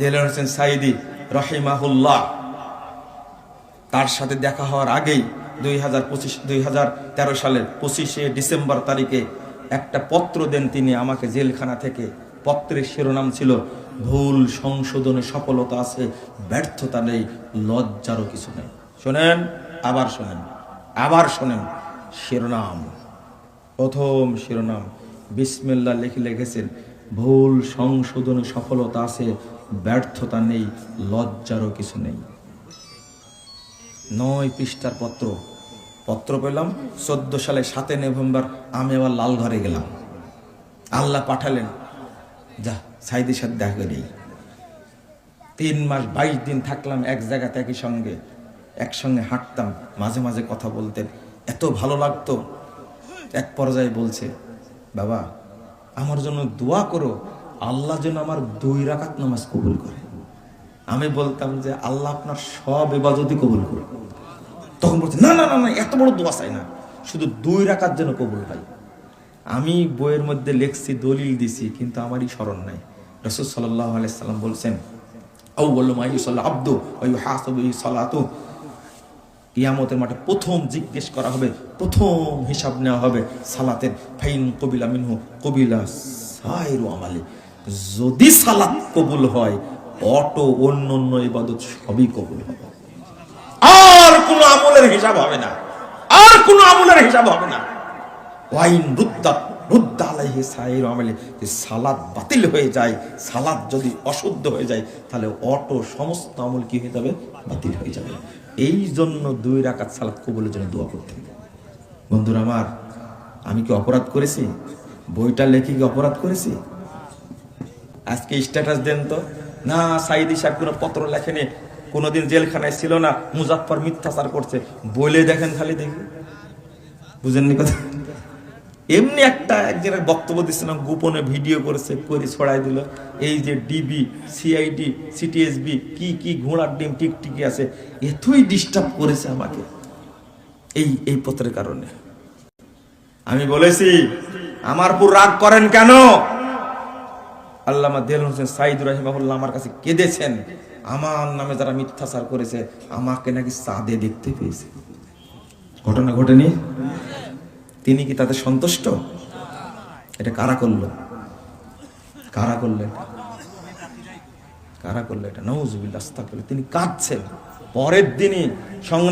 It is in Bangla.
দেলোয়ার হোসেন সাঈদী রহিমাহুল্লাহ, তার সাথে দেখা হওয়ার আগেই 2013 সালের 25শে ডিসেম্বর তারিখে একটা পত্র দেন তিনি আমাকে জেলখানা থেকে। পত্রের শিরোনাম ছিল ভুল সংশোধনে সফলতা আছে, ব্যর্থতা নেই, লজ্জারও কিছু নেই। শোনেন, আবার শোনেন, আবার শোনেন। শিরোনাম, প্রথম শিরোনাম বিসমিল্লাহ লিখে লিখেছেন, ভুল সংশোধনে সফলতা আছে, ব্যর্থতা নেই, লজ্জারও কিছু নেই। 9 পৃষ্ঠার পত্র পেলাম 14 সালে 7 নভেম্বর। আমি আবার লাল ঘরে গেলাম, আল্লাহ পাঠালেন, যা সাঈদীর সাথে দেখা করি। 3 মাস 22 দিন থাকলাম এক জায়গাতে, একসঙ্গে হাঁটতাম, মাঝে মাঝে কথা বলতেন, এত ভালো লাগতো। এক পর্যায়ে বলছে, বাবা আমার জন্য দোয়া করো, আল্লাহ যেন আমার 2 রাকাত নামাজ কবুল করে। আমি বলতাম যে আল্লাহ আপনার সব ইবাদতই কবুল করে। তখন বলছে, না না না না, এত বড় দোয়া চাই না, শুধু 2 রাকাত যেন কবুল হয়। আমি বইয়ের মধ্যে লেখছি, দলিল দিছি, কিন্তু আমারই স্মরণ নাই। রাসূল সাল্লাল্লাহু আলাইহি সাল্লাম বলছেন, আউয়ালু মা ইউসাল্লি আবদু ওয়া ইউহাসাবু সালাতু, কিয়ামতের মাঠে প্রথম জিজ্ঞেস করা হবে, প্রথম হিসাব নেওয়া হবে সালাতের। ফাইন কবিলা মিনহু কবিলা সাইরু আমালি, যদি সালাত কবুল হয় অটো অন্য ইবাদত সবই কবুল হবে, আর কোনো আমলের হিসাব হবে না, আর কোনো আমলের হিসাব হবে না। ওয়াইন রুদ্দা আলাইহি সাইরু আমালি, যে সালাত বাতিল হয়ে যায়, সালাত যদি অশুদ্ধ হয়ে যায়, তাহলে অটো সমস্ত আমল কি হয়ে যাবে, বাতিল হয়ে যাবে। এই জন্য 2 রাকাত সালাত কবুলের জন্য দোয়া করতে হবে। বন্ধুরা আমার, আমি কি অপরাধ করেছি? বইটা লেখি কি অপরাধ করেছি? আজকে স্ট্যাটাস দেন তো, না সাঈদী সাহেব কোনো পত্র লেখেনি, কোনোদিন জেলখানায় ছিল না, মুজাফফর মিথ্যাচার করছে, বলে দেখেন খালি, দেখি বুঝেননি কথা। এমনি একজনের বক্তব্য দিচ্ছিলাম, গোপনে ভিডিও করেছে, করে ছড়াই দিল। এই যে ডিবি, সিআইডি, সিটিএসবি, কি ঘোড়ার ডিম টিকটিকি আছে, এতই ডিস্টার্ব করেছে আমাকে এই পত্রের কারণে। আমি বলেছি, আমার উপর রাগ করেন কেন? আল্লামা দেলোয়ার হোসেন সাঈদী রাহিমাহুল্লাহ আমার কাছে কেঁদেছেন, আমার নামে যারা মিথ্যাচার করেছে আমাকে নাকি চাঁদে দেখতে পেয়েছে। ঘটনা ঘটেনি? তিনি কি তাদের সন্তুষ্ট? এটা কারা করলো? কারা করলো এটা? নাউজুবিল্লাহ, আস্তাগফিরুল্লাহ। তিনি কাঁদছেন। পরের দিনই সংগ্রাম